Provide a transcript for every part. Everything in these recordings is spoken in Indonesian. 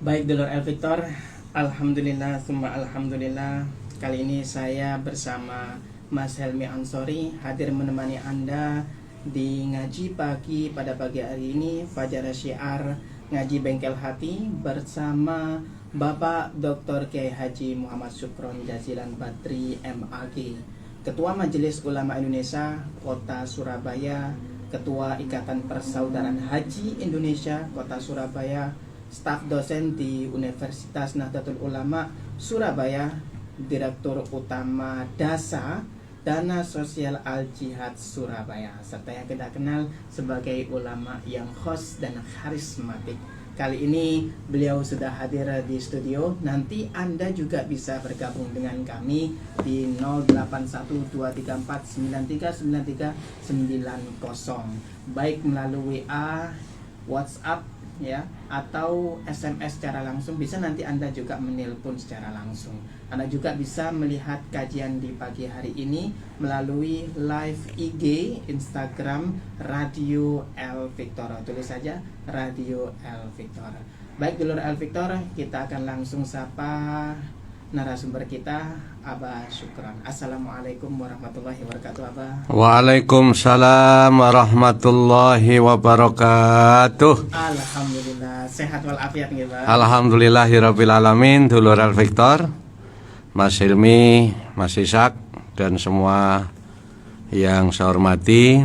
Baik dulur El Victor, alhamdulillah summa alhamdulillah. Kali ini saya bersama Mas Helmi Ansori hadir menemani Anda di ngaji pagi pada pagi hari ini, Fajar Syiar Ngaji Bengkel Hati bersama Bapak Dr. Kiai Haji Muhammad Syukron Jazilan Badri MAG, Ketua Majelis Ulama Indonesia Kota Surabaya, Ketua Ikatan Persaudaraan Haji Indonesia Kota Surabaya, staf dosen di Universitas Nahdlatul Ulama Surabaya, Direktur Utama DASA Dana Sosial Al-Jihad Surabaya, serta yang kita kenal sebagai ulama yang host dan karismatik. Kali ini beliau sudah hadir di studio. Nanti Anda juga bisa bergabung dengan kami di 081234939390, baik melalui WA, WhatsApp ya, atau SMS secara langsung. Bisa nanti Anda juga menelpon secara langsung. Anda juga bisa melihat kajian di pagi hari ini melalui live IG Instagram Radio El Victor. Tulis saja Radio El Victor. Baik dulur El Victor, kita akan langsung sapa narasumber kita, Abah Syukron. Assalamualaikum warahmatullahi wabarakatuh, Abah. Waalaikumsalam warahmatullahi wabarakatuh. Alhamdulillah, sehat walafiat nggih, Pak. Alhamdulillahirabbil alamin. Dulur El Victor, Mas Hilmi, Mas Ishak, dan semua yang saya hormati,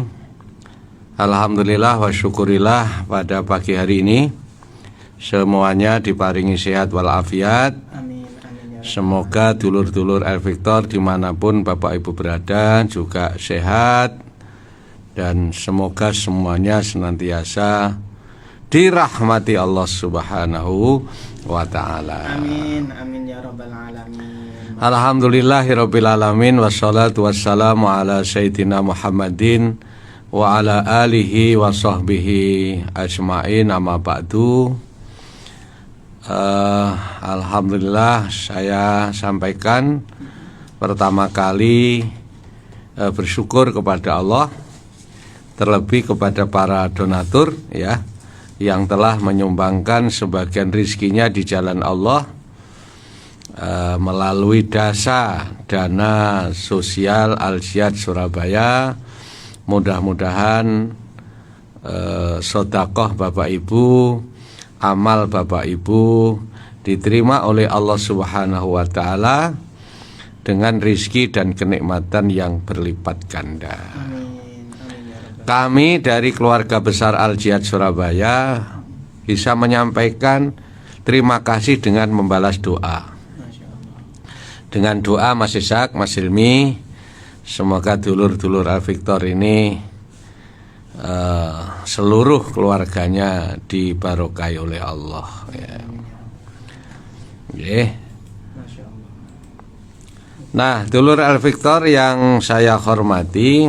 alhamdulillah wa syukurillah pada pagi hari ini semuanya diparingi sehat walafiat. Amin, amin ya Rabbal. Semoga dulur-dulur El Victor dimanapun Bapak Ibu berada juga sehat, dan semoga semuanya senantiasa dirahmati Allah Subhanahu wa ta'ala. Amin, amin ya Rabbal alamin. Alhamdulillahirabbil alamin, wassalatu wassalamu ala sayyidina Muhammadin wa ala alihi wa sahbihi ajmain, amma ba'du. Alhamdulillah, saya sampaikan pertama kali bersyukur kepada Allah, terlebih kepada para donatur ya, yang telah menyumbangkan sebagian rizkinya di jalan Allah melalui DASA Dana Sosial Al-Jihad Surabaya. Mudah-mudahan sedekah Bapak Ibu, amal Bapak Ibu diterima oleh Allah Subhanahu wa ta'ala dengan rizki dan kenikmatan yang berlipat ganda. Amin, amin ya Rabbal. Kami dari keluarga besar Al-Jihad Surabaya bisa menyampaikan terima kasih dengan membalas doa. Masya Allah. Dengan doa Mas Ishak, Mas Hilmi, semoga dulur-dulur Al Victor ini seluruh keluarganya dibarokai oleh Allah ya. Okay. Masya Allah. Nah, dulur Al Victor yang saya hormati,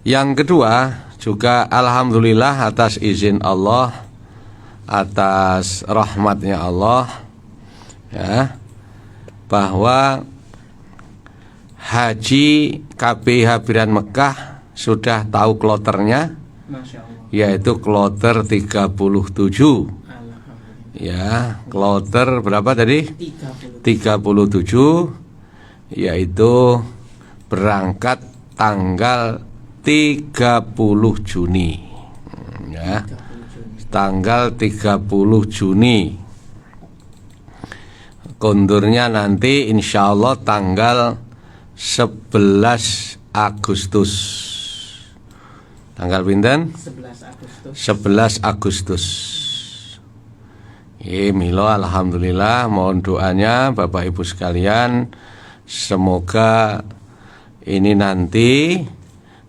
yang kedua juga alhamdulillah atas izin Allah, atas rahmatnya Allah ya, bahwa Haji KPH Biran Mekah sudah tahu kloternya, Masya Allah. yaitu kloter 37 Alhamdulillah. ya. Kloter berapa tadi? 37. 37, yaitu berangkat tanggal 30 Juni ya. 30 Juni. Tanggal 30 Juni. Kondurnya nanti insya Allah tanggal 11 Agustus. Tanggal pinten? 11 Agustus. 11 Agustus. Milo alhamdulillah, mohon doanya Bapak Ibu sekalian, semoga ini nanti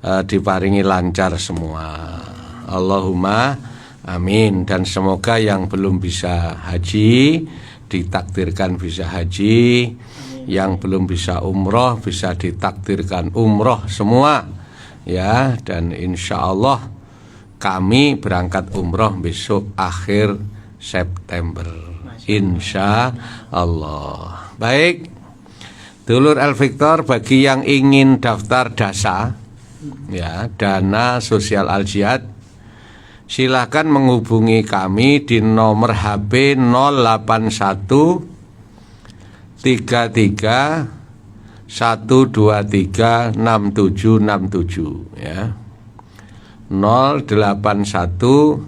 diparingi lancar semua. Allahumma amin. Dan semoga yang belum bisa haji ditakdirkan bisa haji, yang belum bisa umroh bisa ditakdirkan umroh semua ya. Dan insya Allah kami berangkat umroh besok akhir September, insya Allah. Baik dulur El Victor, bagi yang ingin daftar DASA ya, Dana Sosial Al-Jihad, Silahkan menghubungi kami di nomor HP 081 33 123 6767 ya. 081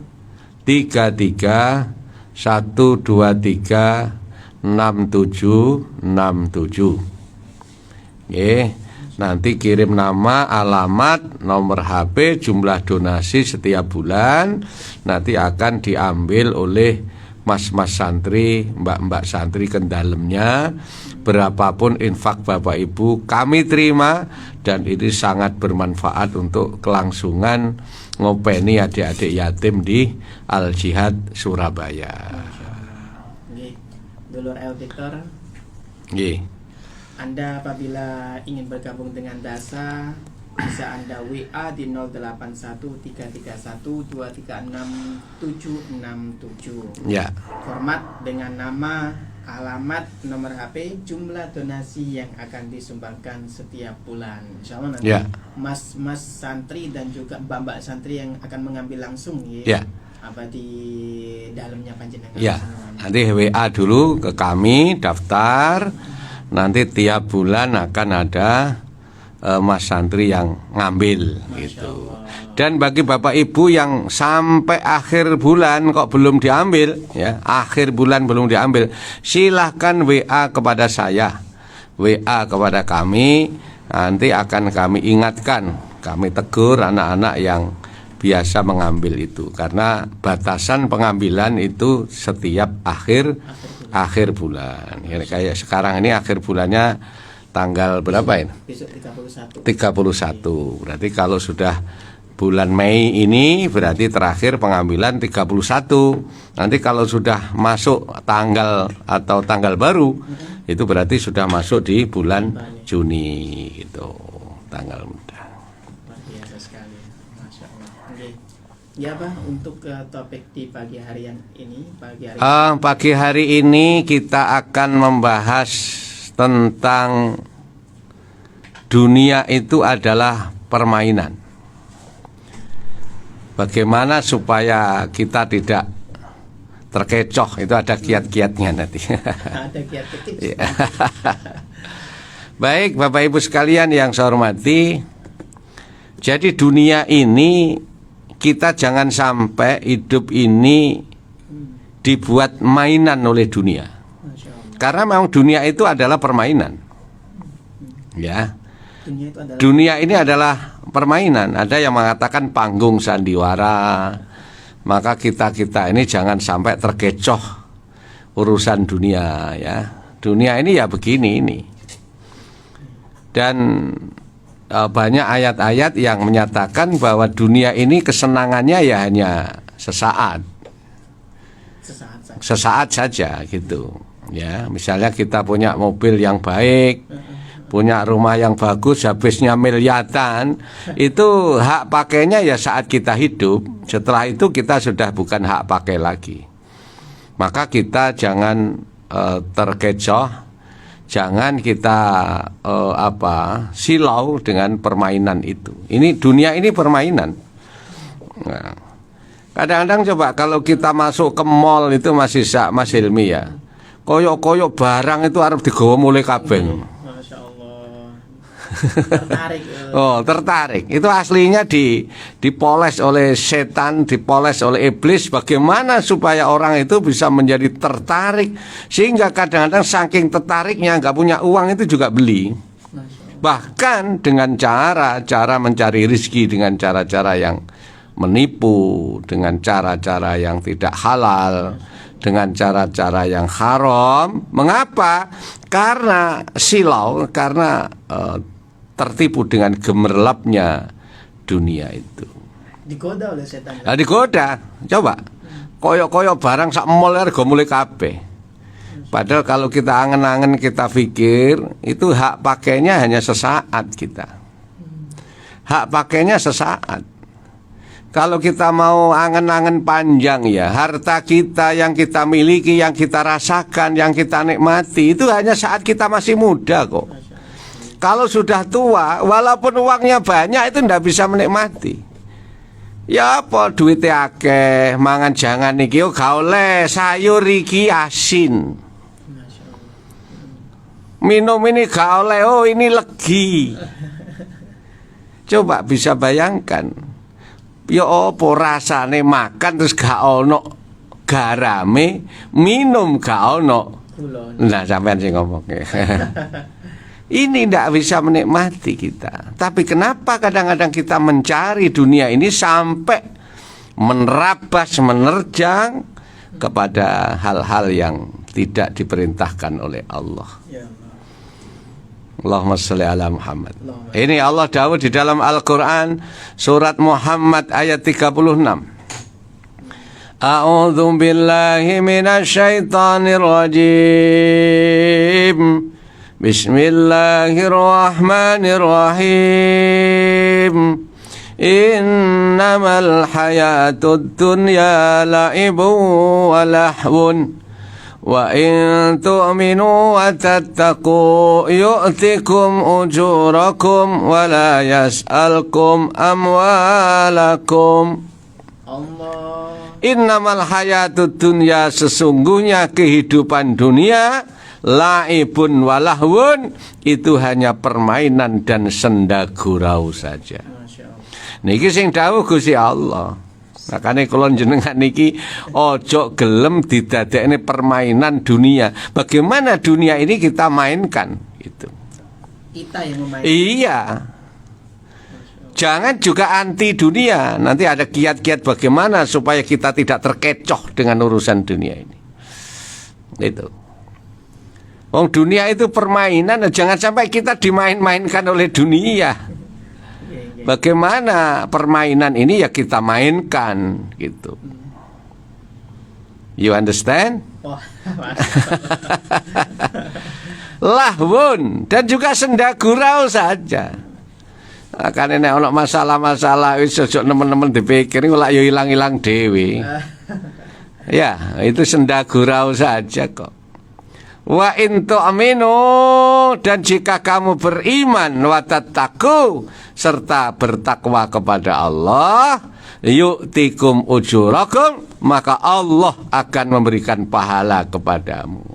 33 123 6767. Nanti kirim nama, alamat, nomor HP, jumlah donasi setiap bulan. Nanti akan diambil oleh mas-mas santri, mbak-mbak santri ke dalamnya. Berapapun infak Bapak Ibu kami terima, dan ini sangat bermanfaat untuk kelangsungan ngopeni adik-adik yatim di Al Jihad Surabaya. Dulur El Victor, Anda apabila ingin bergabung dengan DASA, bisa Anda WA di 081331236767. Ya. Format dengan nama, alamat, nomor HP, jumlah donasi yang akan disumbangkan setiap bulan. Insya Allah nanti mas-mas santri dan juga mbak-mbak santri yang akan mengambil langsung ya. Apa di dalamnya panjenengan. Ya. Nanti WA dulu ke kami, daftar. Nanti tiap bulan akan ada mas santri yang ngambil gitu. Dan bagi Bapak Ibu yang sampai akhir bulan kok belum diambil ya, akhir bulan belum diambil, silahkan WA kepada saya, WA kepada kami. Nanti akan kami ingatkan, kami tegur anak-anak yang biasa mengambil itu, karena batasan pengambilan itu setiap akhir bulan. Ya, kayak sekarang ini akhir bulannya tanggal berapa ini? Besok 31. 31. Berarti kalau sudah bulan Mei ini berarti terakhir pengambilan 31. Nanti kalau sudah masuk tanggal atau tanggal baru, itu berarti sudah masuk di bulan Juni itu tanggal muda. Luar biasa sekali. Masya Allah. Oke. Ya Pak, untuk topik di pagi hari ini, pagi hari ini kita akan membahas tentang dunia itu adalah permainan. Bagaimana supaya kita tidak terkecoh, itu ada kiat-kiatnya nanti. Ada kiat kecil. Baik Bapak Ibu sekalian yang saya hormati, jadi dunia ini kita jangan sampai hidup ini dibuat mainan oleh dunia. Karena memang dunia itu adalah permainan. Ya. Dunia ini adalah permainan. Ada yang mengatakan panggung sandiwara. Maka kita ini jangan sampai terkecoh urusan dunia ya. Dunia ini ya begini ini. Dan banyak ayat-ayat yang menyatakan bahwa dunia ini kesenangannya ya hanya sesaat saja gitu ya. Misalnya kita punya mobil yang baik, punya rumah yang bagus, habisnya miliaran, itu hak pakainya ya saat kita hidup. Setelah itu kita sudah bukan hak pakai lagi. Maka kita jangan terkecoh, jangan kita silau dengan permainan itu. Ini dunia ini permainan. Nah, kadang-kadang coba kalau kita masuk ke mall itu Mas Hilmi ya, koyok-koyok barang itu harus digawa mulai kabeh. Masya Allah. Tertarik. Tertarik. Itu aslinya dipoles oleh setan, dipoles oleh iblis. Bagaimana supaya orang itu bisa menjadi tertarik, sehingga kadang-kadang saking tertariknya nggak punya uang itu juga beli. Bahkan dengan cara mencari rezeki dengan cara-cara yang menipu, dengan cara-cara yang tidak halal, dengan cara-cara yang haram. Mengapa? Karena silau, karena tertipu dengan gemerlapnya dunia itu. Digoda oleh setan. Digoda. Coba koyok-koyok barang sak mall harga mulai kabeh. Padahal kalau kita angen-angen, kita pikir itu hak pakainya hanya sesaat kita. Hak pakainya sesaat. Kalau kita mau angen-angen panjang ya, harta kita yang kita miliki, yang kita rasakan, yang kita nikmati, itu hanya saat kita masih muda kok. Kalau sudah tua, walaupun uangnya banyak, itu tidak bisa menikmati. Ya apa duwite akeh, mangan jangan iki yo gak oleh, sayur iki asin. Masya Allah. Minum ini gak oleh, oh ini legi. Coba bisa bayangkan. Ya apa rasane makan terus gak ono garame, minum gak ono. Gula. Nah, sampean sing ngomong. Ini tidak bisa menikmati kita. Tapi kenapa kadang-kadang kita mencari dunia ini sampai menerabas, menerjang kepada hal-hal yang tidak diperintahkan oleh Allah. Ya Allah. Allahumma sholli ala Muhammad. Allahumma. Ini Allah dawuh di dalam Al-Quran surat Muhammad ayat 36. A'udzu billahi minasy syaithanir rajim. Bismillahirrahmanirrahim. Innamal hayatud dunya la'ibun wa lahwun. Wa in tu'minu wa tattaqu yu'tikum ujurakum wa la yas'alkum amwalakum. Allah. Innamal hayatud dunya, sesungguhnya kehidupan dunia, laibun walahwun, itu hanya permainan dan senda gurau saja. Masya Allah. Niki sing dawuh Gusti Allah. Makane kula jenengan niki ojo gelem didadekne permainan dunia. Bagaimana dunia ini kita mainkan itu. Kita yang memainkan. Iya. Jangan juga anti dunia. Nanti ada kiat-kiat bagaimana supaya kita tidak terkecoh dengan urusan dunia ini. Itu. Wong dunia itu permainan, jangan sampai kita dimain-mainkan oleh dunia. Bagaimana permainan ini ya kita mainkan gitu. You understand? Wah, Lahwun dan juga senda gurau saja. Kan nek ana masalah-masalah wis ojo nemen-nemen dipikir lak yo ilang-ilang dhewe. Ya, itu senda gurau saja kok. Wa in tu'minu, dan jika kamu beriman, wa tattaqu, serta bertakwa kepada Allah, yu'tikum ujurakum, maka Allah akan memberikan pahala kepadamu.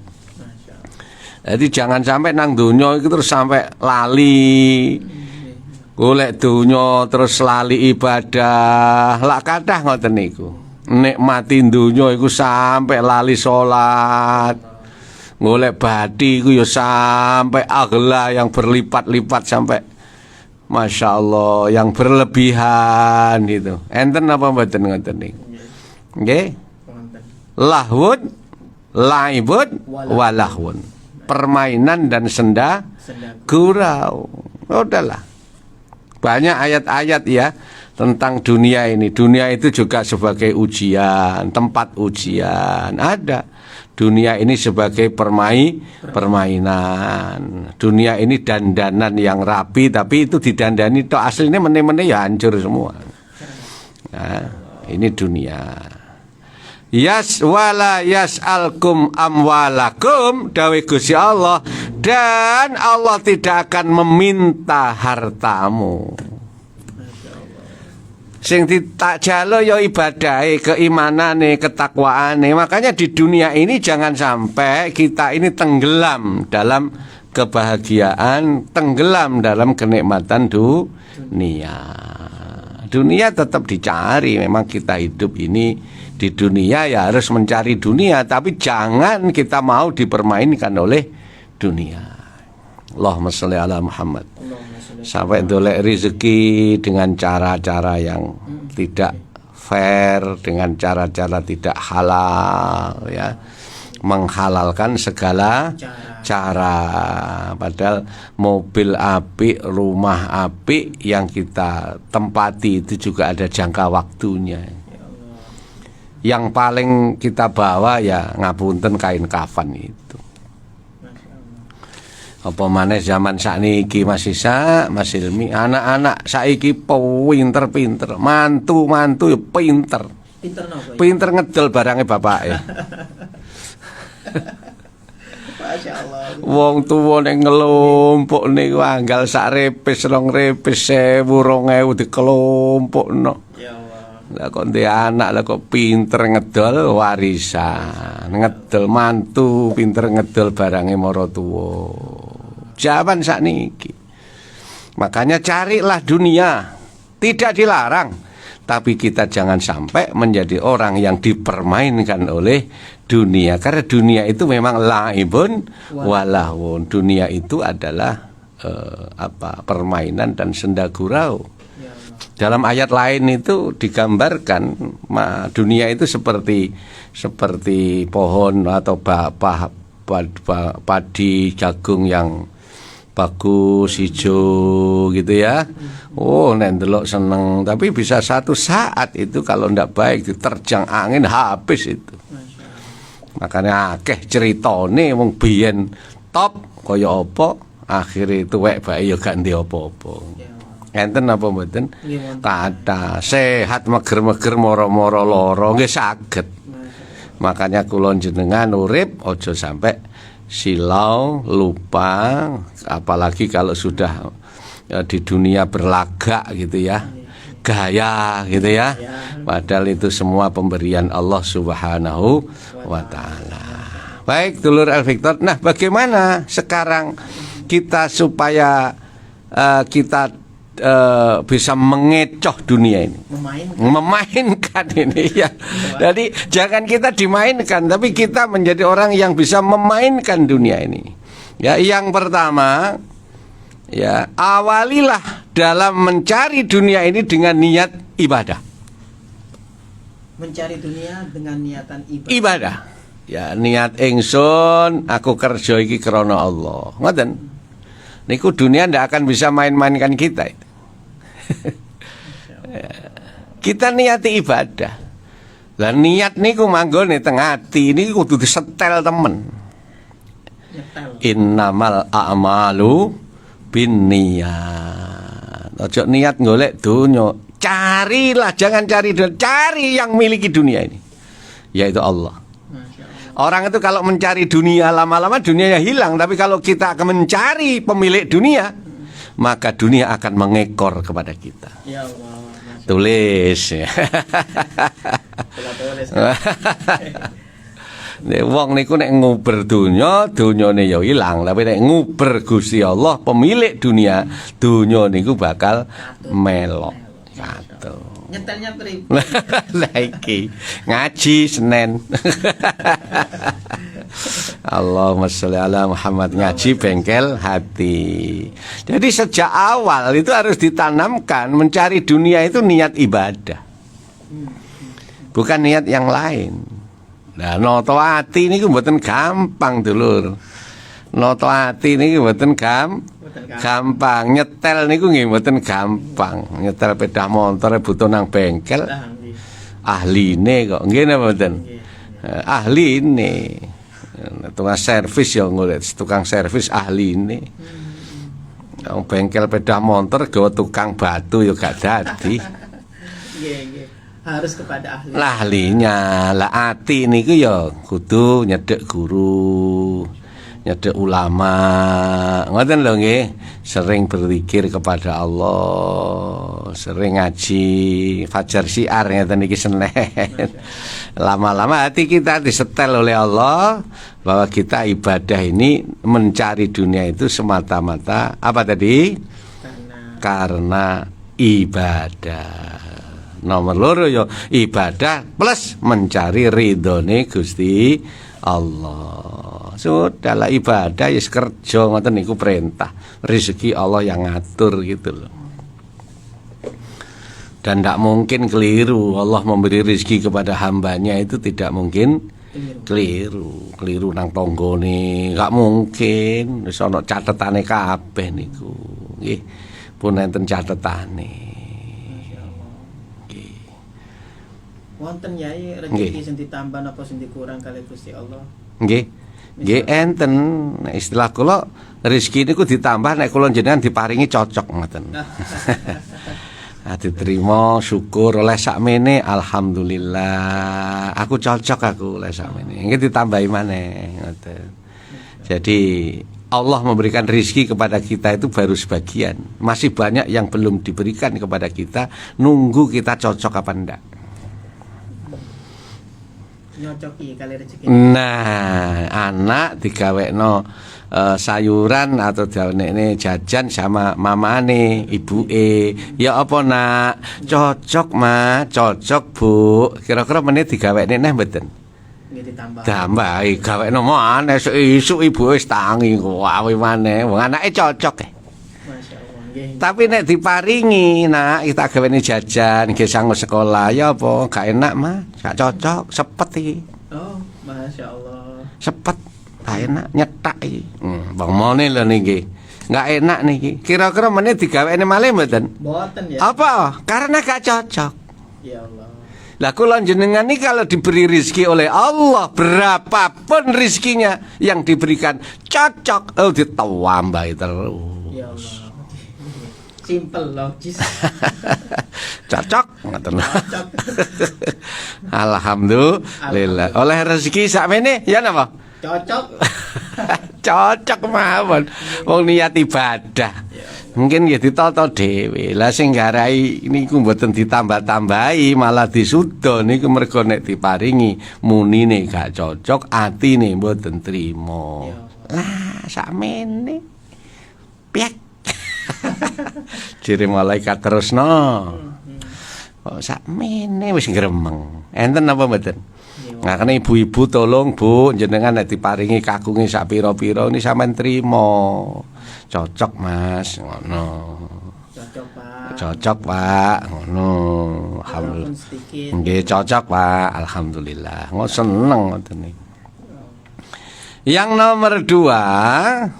Jadi jangan sampai nang dunya itu terus sampai lali. Golek dunya terus lali ibadah. Lak kathah ngoten niku. Nikmati dunya iku sampai lali salat. Golek bathi iku ya sampai aghla yang berlipat-lipat sampai Masya Allah yang berlebihan gitu. Enten apa mboten ngoten niku? Nggih. Lahwun, laibun, walahwun. Permainan dan senda gurau. Udahlah. Banyak ayat-ayat ya tentang dunia ini. Dunia itu juga sebagai ujian, tempat ujian. Ada. Dunia ini sebagai permainan. Dunia ini dandanan yang rapi, tapi itu didandani toh aslinya meneh-meneh ya hancur semua. Nah, ini dunia. Yas wala yas'alkum amwalakum, dawe Gusti Allah, dan Allah tidak akan meminta hartamu. Sing tak jalo ya ibadahe, keimanane, ketakwaane. Makanya di dunia ini jangan sampai kita ini tenggelam dalam kebahagiaan, tenggelam dalam kenikmatan dunia. Dunia tetap dicari. Memang kita hidup ini di dunia ya harus mencari dunia, tapi jangan kita mau dipermainkan oleh dunia. Allahumma sholli ala Muhammad. Sampai dolek rezeki dengan cara-cara yang tidak fair, dengan cara-cara tidak halal ya. Menghalalkan segala cara. Padahal mobil apik, rumah apik yang kita tempati itu juga ada jangka waktunya. Yang paling kita bawa ya ngapunten kain kafan itu. Apa maneh zaman sakniki Mas Isa, Mas Hilmi, anak-anak saiki pinter-pinter, mantu-mantu ya pinter. Pinter napa? Pinter ngedol barangnya bapake. Masya Allah. Wong tuwa nek ngelompok niku anggal sak repis, rong repis, 1000, 2000 dikelompokno. Ya Allah. Lah kok ndek anak lah kok pinter ngedol warisan, ngedol mantu, pinter ngedol barange maratuwa. Jawaban sakniki. Makanya carilah dunia, tidak dilarang, tapi kita jangan sampai menjadi orang yang dipermainkan oleh dunia. Karena dunia itu memang laibun walahun. Dunia itu adalah permainan dan senda gurau. Dalam ayat lain itu digambarkan dunia itu seperti pohon atau padi jagung yang bagus hijau gitu ya. Oh nek ndelok seneng, tapi bisa satu saat itu kalau ndak baik diterjang angin habis itu. Makanya akeh ceritane wong biyen top kaya apa, akhire tuwek bae ya gak ndek apa-apa. Enten apa mboten? Kata sehat meger-meger moro-moro lara nggih saged. Makanya kula jenengan urip aja sampai silau, lupa, apalagi kalau sudah di dunia berlagak gitu ya, gaya gitu ya. Padahal itu semua pemberian Allah Subhanahu wa taala. Baik, dulur El Victor. Nah, bagaimana sekarang kita supaya kita bisa mengecoh dunia ini, memainkan ini ya. Jadi jangan kita dimainkan, tapi kita menjadi orang yang bisa memainkan dunia ini. Ya, yang pertama, ya awalilah dalam mencari dunia ini dengan niat ibadah. Mencari dunia dengan niatan ibadah. Ibadah. Ya, niat ingsun aku kerja iki krana Allah. Ngoten. Niku dunia ndak akan bisa main-mainkan kita itu. Kita niati ibadah. Lah niat niku manggone teng ati niku kudu disetel temen. Innamal a'malu binniyat. Ojo niat golek donya. Carilah, jangan cari dunia, cari yang miliki dunia ini, yaitu Allah. Orang itu kalau mencari dunia lama-lama dunianya hilang, tapi kalau kita akan mencari pemilik dunia, maka dunia akan mengekor kepada kita. Ya Allah. Tulis ya. Nek wong niku nek nguber dunya, dunyane ya ilang, tapi nek nguber Gusti Allah, pemilik dunia, dunya niku bakal melok. Kata. Nyetelnya prip. Lah iki ngaji Senin. Allahumma sholli ala Muhammad, ngaji bengkel hati. Jadi sejak awal itu harus ditanamkan mencari dunia itu niat ibadah. Bukan niat yang lain. Nah, noto ati niku mboten gampang, dulur. Noto ati niku mboten gampang. Nyetel niku nggih mboten gampang. Nyetel sepeda motor butuh nang bengkel. Ahline kok nggih napa mboten? Ahline. Tukang servis ya ngoleh, tukang servis ahline. Wong bengkel sepeda motor gawa tukang batu ya gak dadi. Nggih. Harus kepada ahli. Lah ahlinya, lah ati niku ya kudu nyedek guru, nyedek ulama. Ngoten lho nggih, sering berzikir kepada Allah, sering ngaji fajar syiar ngeten iki Senin. Lama-lama hati kita disetel oleh Allah bahwa kita ibadah ini mencari dunia itu semata-mata apa tadi? Karena ibadah. Nomor loro ya ibadah plus mencari ridhone Gusti Allah. Sudahlah ibadah ya kerja ngoten niku perintah. Rezeki Allah yang ngatur gitu loh. Dan tidak mungkin keliru. Allah memberi rezeki kepada hambanya itu tidak mungkin keliru nang tanggane, gak mungkin. Wis ana catetane kabeh niku. Nggih. Pun enten catetane. Wonten yai rezeki sing ditambah napa sing dikurang kali Gusti Allah. Nggih. Nggih enten. Nek istilah kula rezeki niku ditambah nek kula jenengan diparingi cocok ngoten. Diterima syukur oleh sakmene alhamdulillah. Aku cocok aku oleh sakmene. Nggih ditambahi maneh ngoten. Jadi Allah memberikan rezeki kepada kita itu baru sebagian. Masih banyak yang belum diberikan kepada kita, nunggu kita cocok apa enggak. nyocoki kali rezeki. Nah, anak digawekno sayuran atau diawekne jajan sama mamane, ibuke. Ya apa nak? Cocok, Ma, cocok, Bu. Kira-kira menit digawekne neh mboten? Nggih ditambah. Tambahi gawekno maneh isuk ibu wis tangi gawe maneh. Wong anake cocok. Masya Allah. Nggih. Tapi nek diparingi, nak kita gaweni jajan nggih sanggo sekolah ya apa gak enak, Mas. Gak cocok, sepet iki. Oh, Masya Allah. Sepet, gak enak nyetak iki. Bangmone lho niki. Gak enak niki. Kira-kira meneh digawekne malih mboten? Boten ya. Apa? Karena gak cocok. Ya Allah. Lah kula jenengan ini kalau diberi rizki oleh Allah, berapapun rizkinya yang diberikan cocok, ditambahi terus. Ya Allah. Simple logis. Cocok ngoten. Cocok. Alhamdulillah. Oleh rezeki sakmene ya napa? Cocok. Cocok mawon. Wong niat ibadah. Mungkin ya ditata dhewe. Lah sing garai niku mboten ditambah-tambahi, malah disuda niku mergo nek diparingi munine gak cocok, atine mboten trima. Lah sakmene. Piak. Jere malaikat terusno. Kok sakmene wis gremeng. Enten apa mboten? Makane ibu-ibu tolong Bu, jenengan nek diparingi kagunge sak pira-pira ini sampean trima. Cocok Mas, ngono. Cocok Pak. Cocok Pak, ngono. Walaupun sedikit. Nggih cocok Pak, alhamdulillah. Ngo seneng ngoten niku. Yang nomor 2,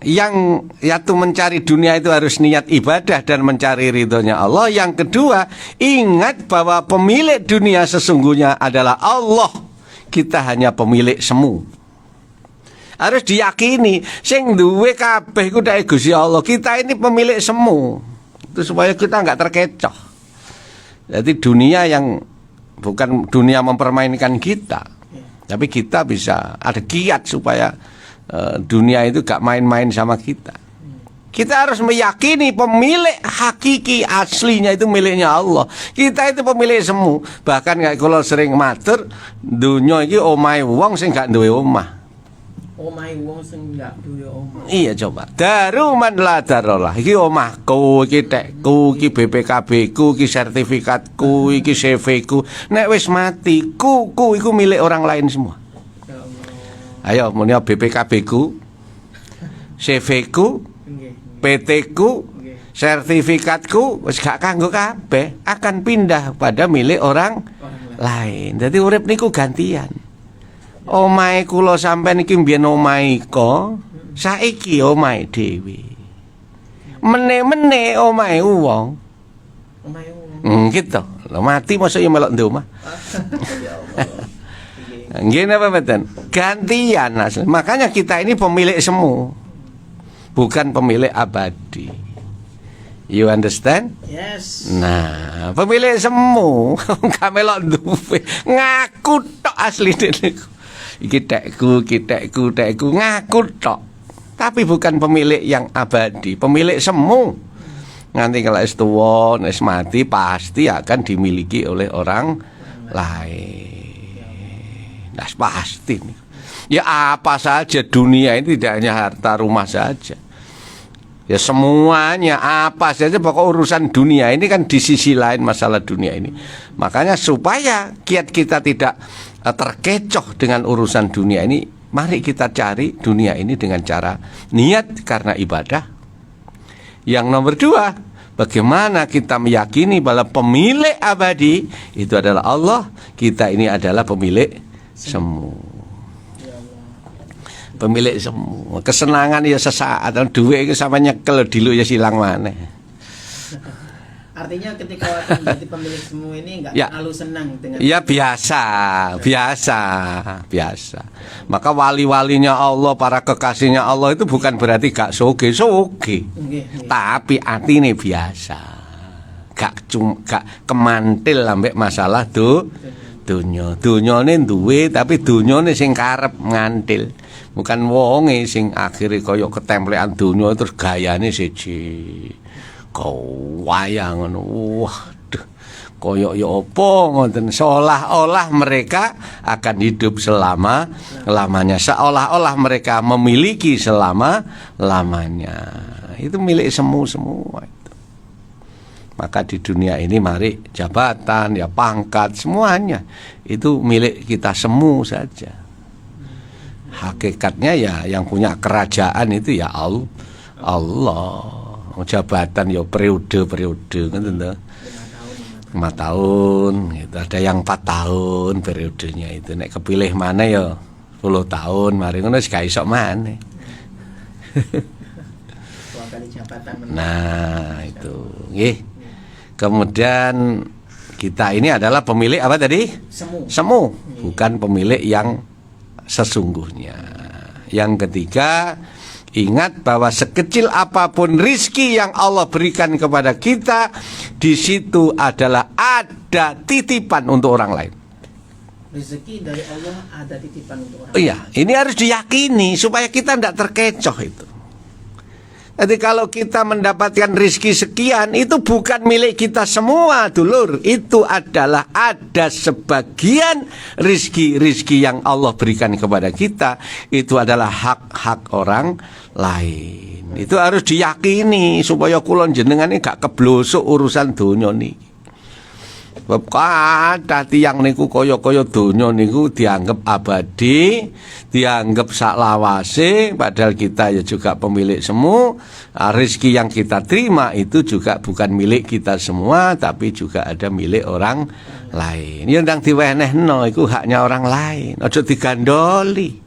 yang yaitu mencari dunia itu harus niat ibadah dan mencari ridhonya Allah. Yang kedua, ingat bahwa pemilik dunia sesungguhnya adalah Allah. Kita hanya pemilik semu. Harus diyakini sing duwe kabeh iku dak Gusti Allah. Kita ini pemilik semu. Itu supaya kita enggak terkecoh. Jadi dunia yang bukan dunia mempermainkan kita. Tapi kita bisa ada kiat supaya dunia itu gak main-main sama kita. Kita harus meyakini pemilik hakiki aslinya itu miliknya Allah. Kita itu pemilik semu. Bahkan kayak kalau sering matur, dunia iki omahe wong sing gak duwe omah. Omahe wong sing gak duwe omah. Iya coba. Daruman la darolah. Iki omahku, iki tekku, iki BPKB ku, iki sertifikatku, iki CV ku. Nek wis mati, ku iku milik orang lain semua. Ya Allah. Ayo muni BPKB ku, CV ku, Nggih. PT ku, sertifikatku wis gak kanggo kabeh, akan pindah pada milik orang lain. Jadi urip niku gantian. Omahe kula sampean iki mbiyen omahe iko, saiki omahe dhewe. Mene-mene omahe wong. Omahe wong. Gitu. Lho mati mosok yo melok ndek omah. Ya Allah. Nggih napa mboten? Gantian asli. Makanya kita ini pemilik semu. Bukan pemilik abadi. You understand? Yes. Nah, pemilik semu gak melok duwe. Ngaku tok asline niku. Iki tekku, ngaku tok. Tapi bukan pemilik yang abadi, pemilik semu. Nanti kalau es tuwa, es mati pasti akan dimiliki oleh orang lain. Nah, pasti nih. Ya apa saja dunia ini tidak hanya harta rumah saja. Ya semuanya apa saja pokok urusan dunia ini kan di sisi lain masalah dunia ini. Makanya supaya kiat kita tidak terkecoh dengan urusan dunia ini, mari kita cari dunia ini dengan cara niat karena ibadah. Yang nomor 2, bagaimana kita meyakini bahwa pemilik abadi itu adalah Allah, kita ini adalah pemilik semu. Pemilik semua. Kesenangan ya sesaat, duit itu sama nyekel dulu ya silang maneh. Artinya ketika menjadi pemilik semua ini enggak terlalu senang dengan. Ya biasa. Maka wali-walinya Allah, para kekasihnya Allah itu bukan berarti gak soge. Tapi atine biasa. Gak kemantil ambek masalah dunya. Dunyane duwe tapi dunyane sing karep ngantil. Bukan wonge sing akhire kaya ketemplekan dunya terus gayane siji. Kau wayang ngono. Wah, Waduh, koyok ya apa ngoten, seolah-olah mereka akan hidup selama-lamanya, seolah-olah mereka memiliki selama-lamanya. Itu milik semu semua itu. Maka di dunia ini mari jabatan, ya pangkat, semuanya itu milik kita semu saja. Hakikatnya ya yang punya kerajaan itu ya Allah. Jabatan ya periode-periode kan tentu. 5 tahun gitu. Ada yang 4 tahun periodenya itu. Nek kepilih mana ya 10 tahun, mari ngono wis gak iso maneh. Nah, itu. Nggih. Kemudian kita ini adalah pemilik apa tadi? Semu, bukan pemilik yang sesungguhnya. Yang ketiga, ingat bahwa sekecil apapun rizki yang Allah berikan kepada kita, di situ adalah ada titipan untuk orang lain. Rezeki dari Allah ada titipan untuk orang. Iya, ini harus diyakini supaya kita tidak terkecoh itu. Jadi kalau kita mendapatkan rizki sekian, itu bukan milik kita semua, dulur. Itu adalah ada sebagian rizki yang Allah berikan kepada kita. Itu adalah hak-hak orang lain. Itu harus diyakini supaya kulon jenengan ini gak keblosok urusan dunia nih. Sebab kathah tiyang niku kaya-kaya donya niku dianggap abadi, dianggap saklawase, padahal kita ya juga pemilik semu. Rezeki yang kita terima itu juga bukan milik kita semua, tapi juga ada milik orang lain. Ya ndang diwenehno iku haknya orang lain, aja digandoli.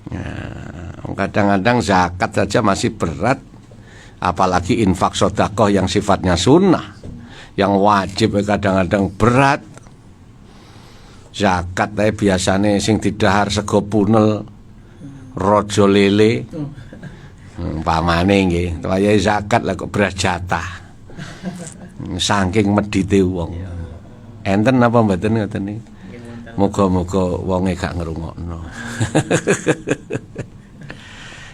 Nah, kadang-kadang zakat saja masih berat, apalagi infak sedekah yang sifatnya sunnah. Yang wajib kadang-kadang berat. Zakat biasanya sing didahar sego punel, rojo lele, pamane nggih. Wayahe zakat lah kok beras jatah. Saking medite wong. Enten apa mboten ngoten niki? Muga-muga wonge gak ngrungokno.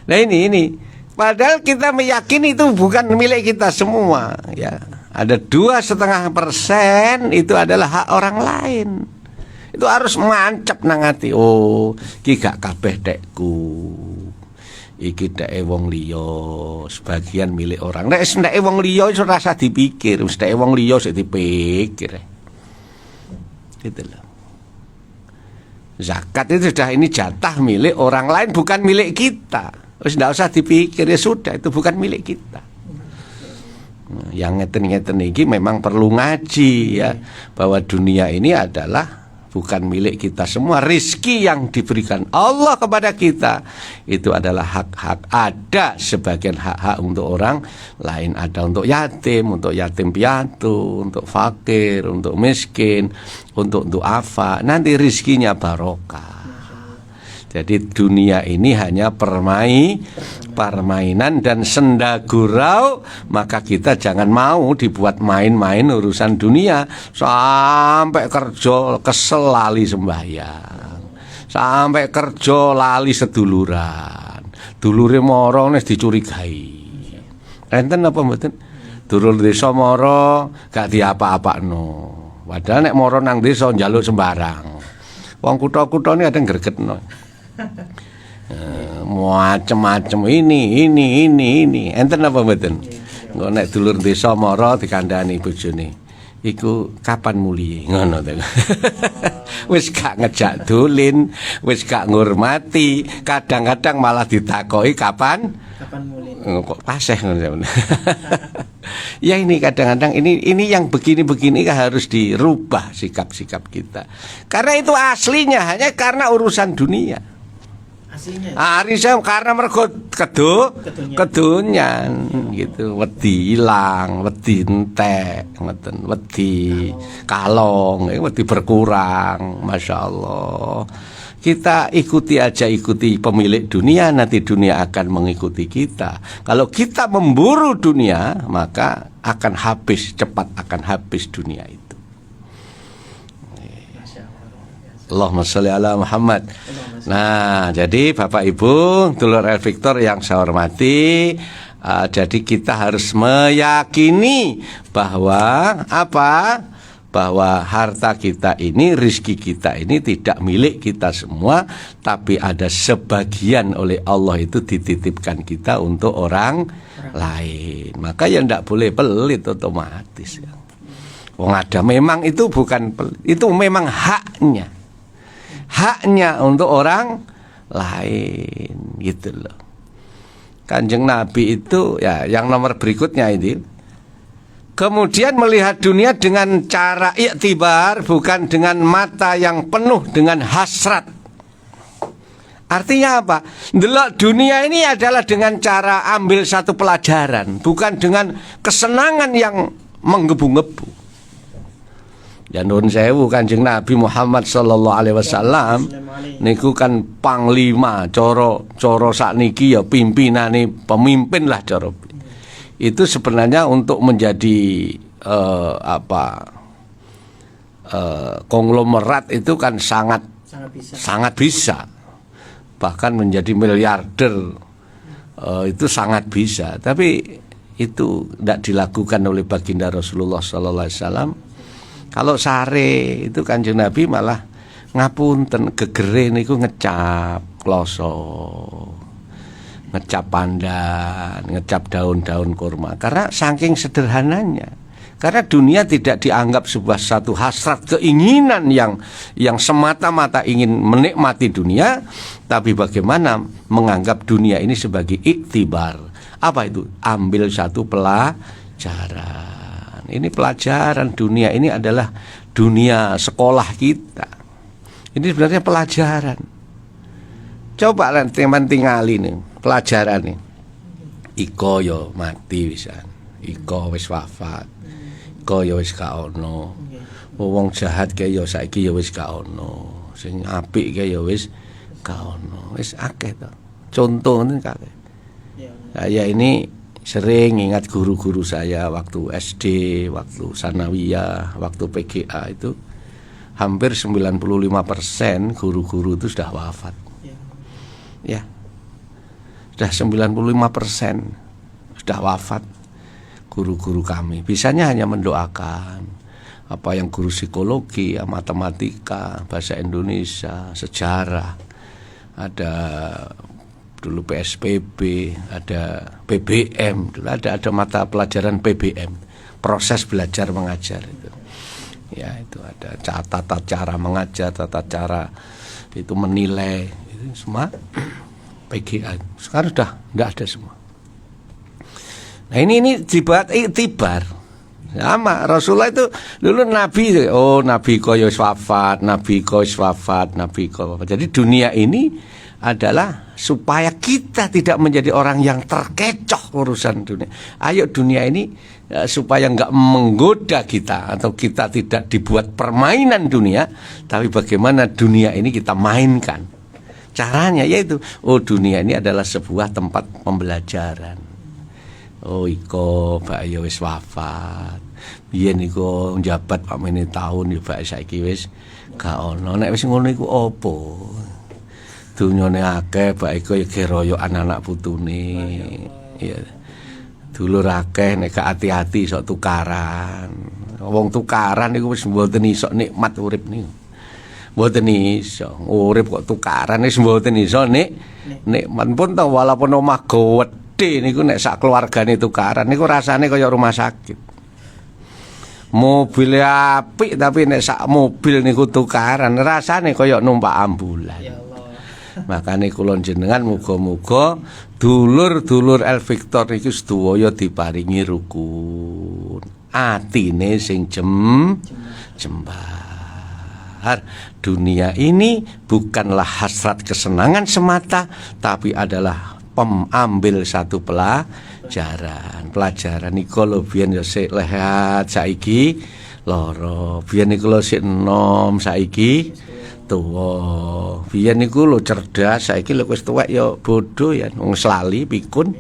Nah ini padahal kita meyakini itu bukan milik kita semua, ya. Ada 2,5% itu adalah hak orang lain. Itu harus mancap nang ati. Oh, iki gak kabeh tekku. Iki teke wong liya, sebagian milik orang. Nek teke wong liya iso rasa dipikir, wis teke wong liya sik dipikir. Gitu loh. Zakat itu sudah ini jatah milik orang lain, bukan milik kita. Wis ndak usah dipikir, ya sudah, itu bukan milik kita. Yang ngeten-ngeten ini memang perlu ngaji ya, bahwa dunia ini adalah bukan milik kita semua. Rizki yang diberikan Allah kepada kita itu adalah hak-hak. Ada sebagian hak-hak untuk orang lain, ada untuk yatim piatu, untuk fakir, untuk miskin, untuk duafa. Nanti rizkinya barokah. Jadi dunia ini hanya permainan dan senda gurau, maka kita jangan mau dibuat main-main urusan dunia sampai kerja kesel lali sembahyang, sampai kerja lali seduluran, dulure moro wis dicurigai. Enten apa mboten? Dulur desa moro gak diapa-apakno. Padahal nek moro nang desa njaluk sembarang. Wong kutha-kutha ini ada gregetno. Macem-macem ini enten apa mboten? Engko nek dulur desa mara dikandhani bojone iku kapan mulih ngono to. Wis gak ngejak dolin, wis gak ngurmati, kadang-kadang malah ditakoki kapan mulih. Kok paseh ngono. Ya ini kadang-kadang ini yang begini-begini harus dirubah sikap-sikap kita. Karena itu aslinya hanya karena urusan dunia. Arisnya karena mergo kedonyan gitu, wedi ilang, wedi entek, ngoten, wedi kalong, wedi berkurang, Masya Allah. Kita ikuti pemilik dunia, nanti dunia akan mengikuti kita. Kalau kita memburu dunia, maka akan habis, cepat akan habis dunia itu. Allahumma sholli ala Muhammad. Nah, jadi Bapak Ibu, dulur El Victor yang saya hormati, Jadi kita harus meyakini bahwa apa? Bahwa harta kita ini, rizki kita ini tidak milik kita semua, tapi ada sebagian oleh Allah itu dititipkan kita untuk orang lain. Maka ya tidak boleh pelit otomatis. Wong ada memang itu bukan pelit, itu memang haknya untuk orang lain gitu loh. Kanjeng Nabi itu ya yang nomor berikutnya ini. Kemudian melihat dunia dengan cara iktibar, bukan dengan mata yang penuh dengan hasrat. Artinya apa? Delok dunia ini adalah dengan cara ambil satu pelajaran, bukan dengan kesenangan yang menggebu-gebu. Ya nun sewu Kanjeng Nabi Muhammad sallallahu alaihi wasallam niku kan panglima, coro sakniki ya pimpinane pemimpin lah coro. Itu sebenarnya untuk menjadi konglomerat itu kan sangat bisa. Bahkan menjadi miliarder itu sangat bisa. Tapi itu tidak dilakukan oleh baginda Rasulullah sallallahu alaihi wasallam. Kalau sare itu Kanjeng Nabi malah ngapunten gegere niku ngecap kloso, ngecap pandan, ngecap daun-daun kurma. Karena saking sederhananya. Karena dunia tidak dianggap sebuah satu hasrat keinginan yang semata-mata ingin menikmati dunia, tapi bagaimana menganggap dunia ini sebagai iktibar. Apa itu? Ambil satu pelajaran. Ini pelajaran, dunia ini adalah dunia sekolah kita. Ini sebenarnya pelajaran. Coba teman tingali nih pelajaran nih. Iko yo mati wisan. Iko wis wafat. Iko yo wis gak ono. Wong jahat kae yo saiki yo wis gak ono. Sing apik kae yo wis gak ono. Wis akeh to. Contoh ngene kakek. Saya ini sering ingat guru-guru saya waktu SD, waktu sanawiyah, waktu PGA itu hampir 95% guru-guru itu sudah wafat. Ya. Sudah 95% sudah wafat guru-guru kami. Bisanya hanya mendoakan. Apa yang guru psikologi, matematika, bahasa Indonesia, sejarah, ada dulu PSBB, ada PBM, dulu ada mata pelajaran PBM, proses belajar mengajar itu. Ya, itu ada tata cara mengajar, tata cara itu menilai, itu semua PGA. Sekarang sudah enggak ada semua. Nah, ini dibuat iktibar. Sama Rasulullah itu dulu Nabi, Nabi koyo wafat, Nabi koyo wafat, Nabi koyo wafat. Jadi dunia ini adalah supaya kita tidak menjadi orang yang terkecoh urusan dunia. Ayo dunia ini supaya enggak menggoda kita atau kita tidak dibuat permainan dunia, tapi bagaimana dunia ini kita mainkan. Caranya yaitu dunia ini adalah sebuah tempat pembelajaran. Iko Pak ya wis wafat. Biyen iku njabat Pak mene tahun ya Pak saiki wis gak ono. Nek wis ngono iku apa? Dunyane akeh bae iku ya geroyo anak-anak putune. Iya. Dulur akeh nek gak ati-ati sok tukaran. Wong tukaran niku wis mboten iso nikmat urip niku. Mboten iso urip kok tukaran wis mboten iso nikmat pun ta walaupun omah gedhe niku nek sak keluargane tukaran niku rasane kaya rumah sakit. Mobil apik tapi nek sak mobil niku tukaran rasane kaya numpak ambulan. Ya makane kula jenengan muga-muga dulur-dulur El Victor niku sedaya diparingi rukun. Atine sing jembar. Dunia ini bukanlah hasrat kesenangan semata, tapi adalah ambil satu pelajaran. Pelajaran niku lho biyen ya sik lehat saiki lara. Biyen niku lho sik enom saiki tuwa. Biyen niku lho cerdas, saiki lho wis tuwek ya bodoh ya, wong slali pikun.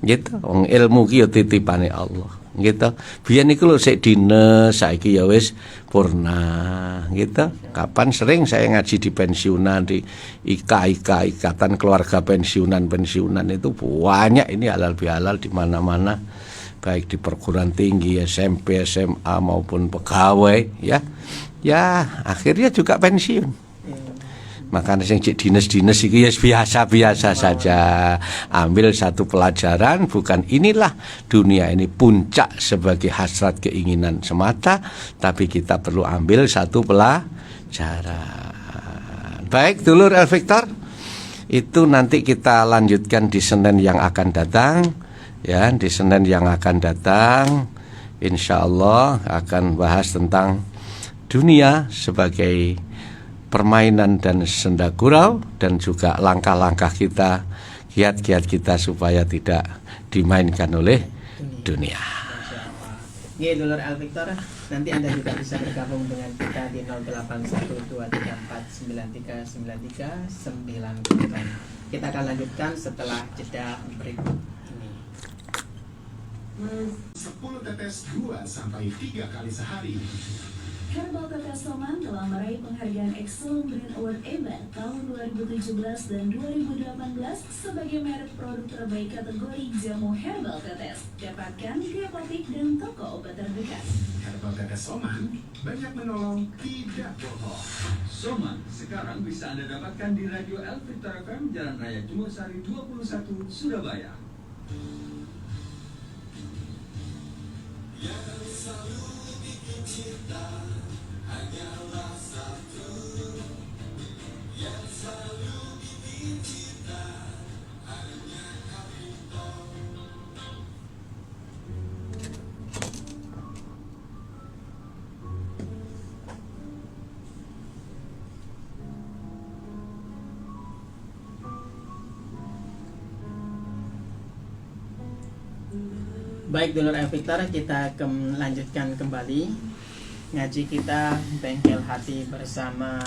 Gitu, wong ilmu ki ya titipane Allah. gitu. Biyen iku lho sik dinas, saiki ya wis purna gitu. Kapan sering saya ngaji di pensiunan, di Ikatan Keluarga Pensiunan itu banyak ini halal bihalal di mana-mana, baik di perguruan tinggi, SMP, SMA maupun pegawai ya. Ya, akhirnya juga pensiun. Makanya sing cek dinas-dinas iki ya biasa-biasa saja. Ambil satu pelajaran, bukan inilah dunia ini puncak sebagai hasrat keinginan semata, tapi kita perlu ambil satu pelajaran. Baik, dulur El Victor, itu nanti kita lanjutkan di Senin yang akan datang. Ya, di Senin yang akan datang, insya Allah akan bahas tentang dunia sebagai permainan dan senda gurau, dan juga langkah-langkah kita, kiat-kiat kita supaya tidak dimainkan oleh dunia. Oke, dulur El Victor, nanti Anda juga bisa bergabung dengan kita di 081234939393. Kita akan lanjutkan setelah jeda berikut ini. 10 tetes 2-3 kali sehari. Herbal Tetes Soman telah meraih penghargaan Excellent Brand Award EBA tahun 2017 dan 2018 sebagai merek produk terbaik kategori jamu Herbal Tetes. Dapatkan di apotek dan toko obat terdekat. Herbal Tetes Soman banyak menolong, tidak bohong. Soman sekarang bisa Anda dapatkan di Radio El Victor FM, Jalan Raya Jumosari 21, Surabaya. Yang selalu bikin cinta hanyalah satu, yang selalu bikin cinta hanya Kapito. Baik, dulur El Victor, kita lanjutkan kembali ngaji kita Bengkel Hati bersama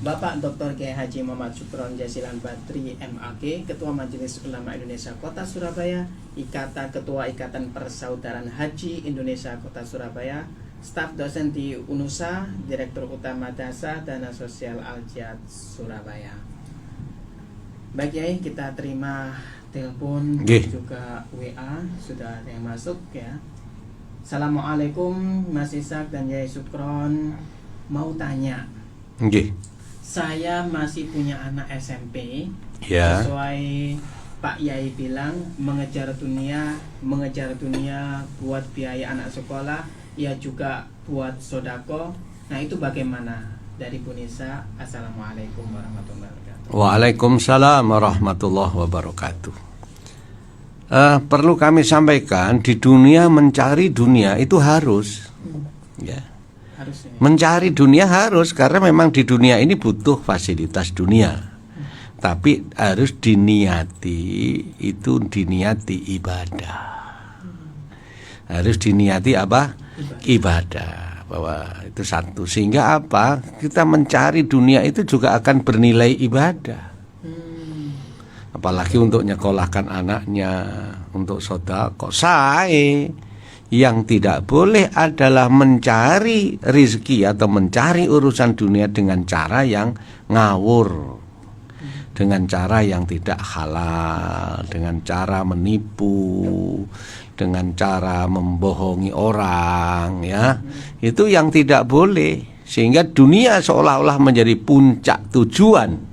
Bapak Dr. Kiai Haji Muhammad Syukron Jasilan Badri MAG, Ketua Majelis Ulama Indonesia Kota Surabaya, Ketua Ikatan Persaudaraan Haji Indonesia Kota Surabaya, staf dosen di UNUSA, Direktur Utama Dasar Dana Sosial Al-Jihad Surabaya. Baik, Kiai, kita terima telepon juga WA, sudah ada yang masuk ya. Assalamualaikum Mas Ishak dan Yai Syukron, mau tanya. Saya masih punya anak SMP ya. Sesuai Pak Yai bilang mengejar dunia buat biaya anak sekolah, ya juga buat sodako. Nah, itu bagaimana? Dari Bu Nisa. Assalamualaikum warahmatullahi wabarakatuh. Waalaikumsalam warahmatullahi wabarakatuh. Perlu kami sampaikan, di dunia mencari dunia itu harus, ya. Mencari dunia harus, karena memang di dunia ini butuh fasilitas dunia. Tapi harus diniati, itu diniati ibadah. Harus diniati apa? Ibadah. Bahwa itu satu, sehingga apa, kita mencari dunia itu juga akan bernilai ibadah. Apalagi untuk nyekolahkan anaknya, untuk sedekah. Yang tidak boleh adalah mencari rezeki atau mencari urusan dunia dengan cara yang ngawur, dengan cara yang tidak halal, dengan cara menipu, dengan cara membohongi orang, ya. Itu yang tidak boleh, sehingga dunia seolah-olah menjadi puncak tujuan.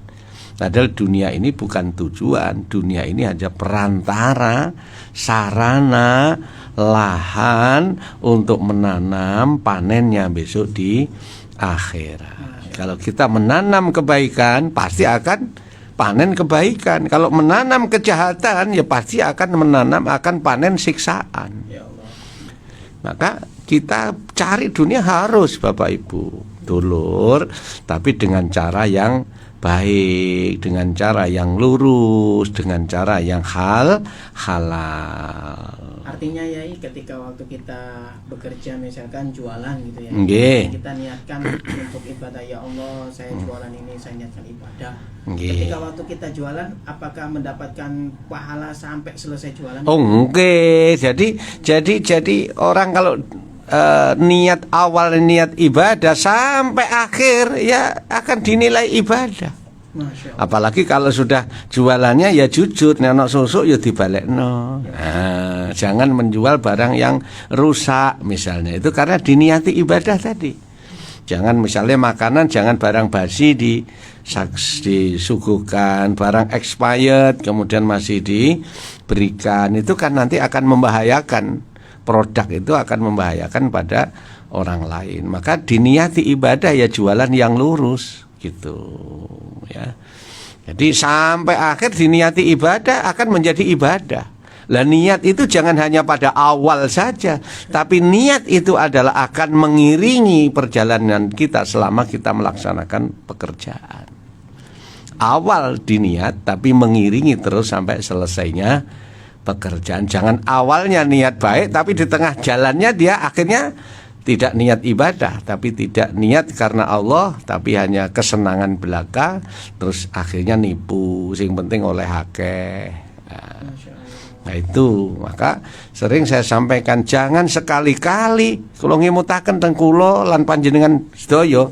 Padahal dunia ini bukan tujuan, dunia ini hanya perantara, sarana, lahan untuk menanam panennya besok di akhirat. Kalau kita menanam kebaikan, pasti akan panen kebaikan. Kalau menanam kejahatan, ya pasti akan panen siksaan. Maka kita cari dunia harus, Bapak Ibu dulur, tapi dengan cara yang baik, dengan cara yang lurus, dengan cara yang halal. Artinya Yai, ketika waktu kita bekerja misalkan jualan gitu ya, Nggih. kita niatkan untuk ibadah, ya Allah saya jualan ini saya niatkan ibadah. Nggih. Ketika waktu kita jualan, apakah mendapatkan pahala sampai selesai jualan? Oh enggak. Jadi orang kalau niat awal niat ibadah sampai akhir ya akan dinilai ibadah. Masya Allah. Apalagi kalau sudah jualannya ya jujur, nek ono susuk ya dibalekno. Nah, jangan menjual barang yang rusak misalnya. Itu karena diniati ibadah tadi. Jangan misalnya makanan, jangan barang basi disuguhkan, barang expired kemudian masih diberikan. Itu kan nanti akan membahayakan, produk itu akan membahayakan pada orang lain. Maka diniati ibadah ya jualan yang lurus gitu ya. Jadi sampai akhir diniati ibadah akan menjadi ibadah. Lah niat itu jangan hanya pada awal saja, tapi niat itu adalah akan mengiringi perjalanan kita selama kita melaksanakan pekerjaan. Awal diniat tapi mengiringi terus sampai selesainya pekerjaan. Jangan awalnya niat baik tapi di tengah jalannya dia akhirnya tidak niat ibadah, tapi tidak niat karena Allah, tapi hanya kesenangan belaka, terus akhirnya nipu, sing penting oleh akeh. Nah itu, maka sering saya sampaikan jangan sekali-kali kalau ngimutaken teng kula lan panjenengan sedaya,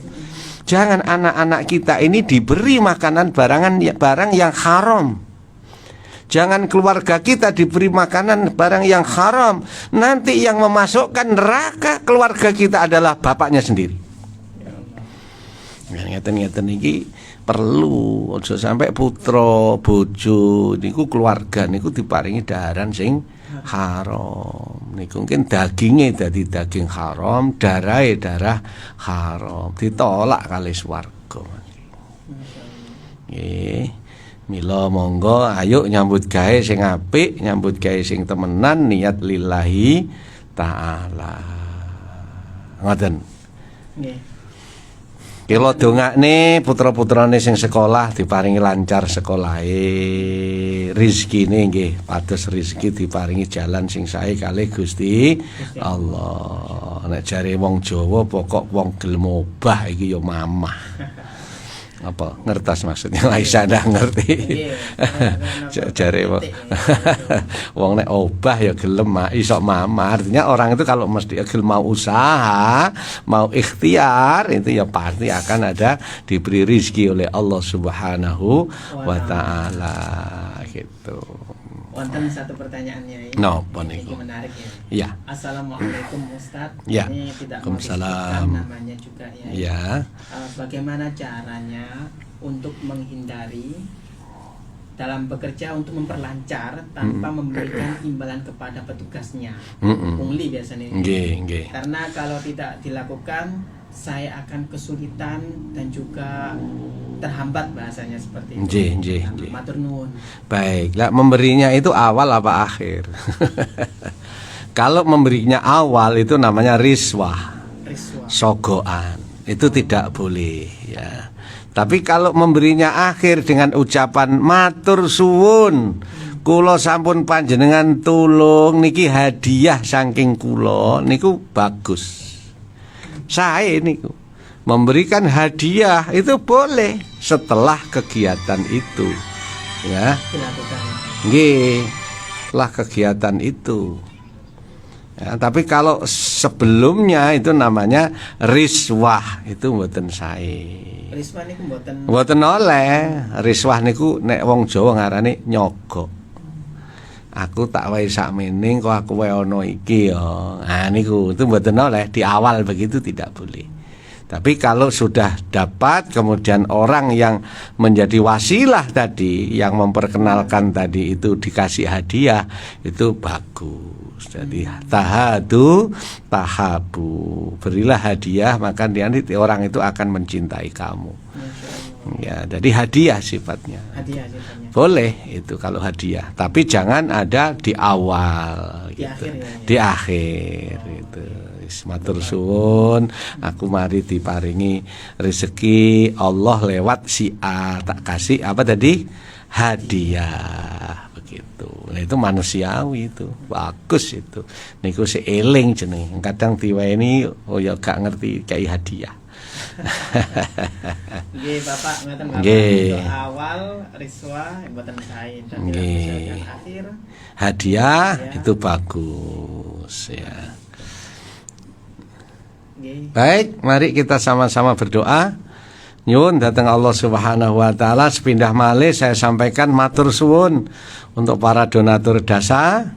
jangan anak-anak kita ini diberi makanan barang yang haram. Jangan keluarga kita diberi makanan barang yang haram. Nanti yang memasukkan neraka keluarga kita adalah bapaknya sendiri. Ngeten-ngeten iki perlu aja sampai putra bojo niku keluarga niku diparingi daharan sing haram. Niku mungkin dagingnya dadi daging haram, darahe darah haram. Ditolak kali swarga. Nggih. Mila monggo ayo nyambut gawe sing apik, nyambut gawe sing temenan, niat lillahi taala. Ngoten. Nggih. Kula dongakne putra-putrane sing sekolah diparingi lancar sekolahe, rezekine nggih pados rezeki diparingi jalan sing sae kalih Gusti Allah. Nek jare wong Jawa pokok wong gelem obah iki ya mamah. Apa ngertos maksudnya Aisyah dah ngerti. Jare wong nek obah ya gelem iso mama. Artinya orang itu kalau mesti gelem mau usaha, mau ikhtiar itu ya pasti akan ada diberi rezeki oleh Allah Subhanahu wa taala gitu. Wonten satu pertanyaannya ini. Napa Ini niku? menarik ya. Iya. Assalamualaikum Ustadz. Ya. Ini tidak Waalaikumsalam. disebutkan namanya juga ya. Ya. Bagaimana caranya untuk menghindari dalam bekerja untuk memperlancar tanpa memberikan imbalan kepada petugasnya. Pungli biasanya. Nggih. Karena kalau tidak dilakukan saya akan kesulitan dan juga terhambat bahasanya seperti itu. Nggih. Matur nuwun. Baik, lah memberinya itu awal apa akhir? Kalau memberinya awal itu namanya riswah, sogoan. Itu tidak boleh ya. Tapi kalau memberinya akhir dengan ucapan matur suwun, kula sampun panjenengan tulung niki hadiah saking kula, niku bagus. Saya niku memberikan hadiah itu boleh setelah kegiatan itu. Ya. Nggih, setelah kegiatan itu. Ya, tapi kalau sebelumnya itu namanya riswah, itu mboten sae. Riswah niku mboten oleh. Riswah niku nek wong Jawa ngarane nyogok. Aku tak wae sakmene kok aku wae ana iki ya. Nah niku itu mboten oleh, di awal begitu tidak boleh. Tapi kalau sudah dapat kemudian orang yang menjadi wasilah tadi, yang memperkenalkan tadi itu dikasih hadiah, itu bagus. Jadi tahadu tahabu, berilah hadiah maka nanti orang itu akan mencintai kamu. Ya, jadi hadiah sifatnya. Hadiah sifatnya. Boleh itu kalau hadiah, tapi jangan ada di awal Di gitu. akhir ya. Di akhir itu. Matur suwun, aku mari diparingi rezeki Allah lewat si A, tak kasih apa tadi? Hadiah begitu. Nah, itu manusiawi itu. Bagus itu. Niku si eling jenenge. Kadang diweni oh ya gak ngerti kayak hadiah. Nggih Bapak ngaten Bapak. Nggih. Untuk awal riswa mboten sae dan Nggih. misalkan akhir Hadiah Ya. itu bagus ya. nggih. Baik, mari kita sama-sama berdoa. Nyun datang Allah Subhanahu wa taala sepindah malih saya sampaikan matur suwun untuk para donatur dasa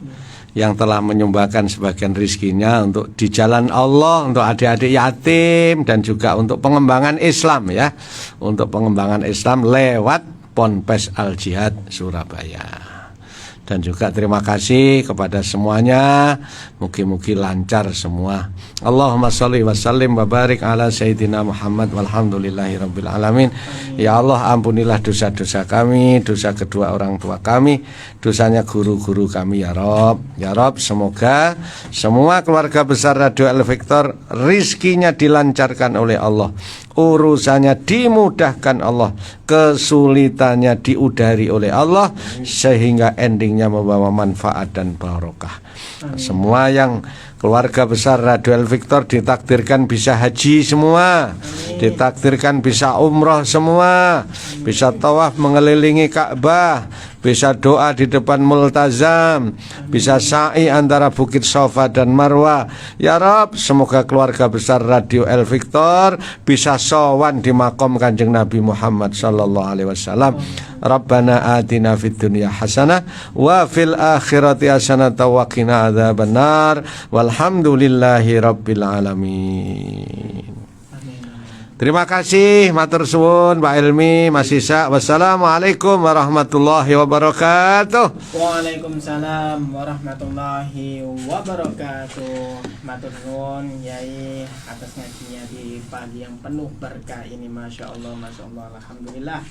yang telah menyumbangkan sebagian rizkinya untuk di jalan Allah, untuk adik-adik yatim dan juga untuk pengembangan Islam ya. Untuk pengembangan Islam lewat Ponpes Al Jihad Surabaya. Dan juga terima kasih kepada semuanya. Mugi-mugi lancar semua. Allahumma sholli wa sallim wa barik ala sayyidina Muhammad walhamdulillahi rabbil alamin. Ya Allah, ampunilah dosa-dosa kami, dosa kedua orang tua kami, dosanya guru-guru kami ya Rob. Ya Rob, semoga semua keluarga besar Radio El Victor rizkinya dilancarkan oleh Allah, urusannya dimudahkan Allah, kesulitannya diudari oleh Allah, sehingga endingnya membawa manfaat dan barokah. Semua yang keluarga besar Radio El Victor ditakdirkan bisa haji semua, ditakdirkan bisa umroh semua, bisa tawaf mengelilingi Ka'bah, bisa doa di depan multazam, bisa sa'i antara Bukit Safa dan Marwah. Ya Rab, semoga keluarga besar Radio El Victor bisa sowan di makom Kanjeng Nabi Muhammad sallallahu alaihi wasallam. Rabbana atina fid dunya hasanah wa fil akhirati hasanah wa qina adzabannar. Walhamdulillahi rabbil alamin. Terima kasih, matur suwun Pak Ilmi, Mas Isa. Wassalamualaikum warahmatullahi wabarakatuh. Waalaikumsalam warahmatullahi wabarakatuh. Matur nuwun Yai atas ngajinya di pagi yang penuh berkah ini, masya Allah, alhamdulillah.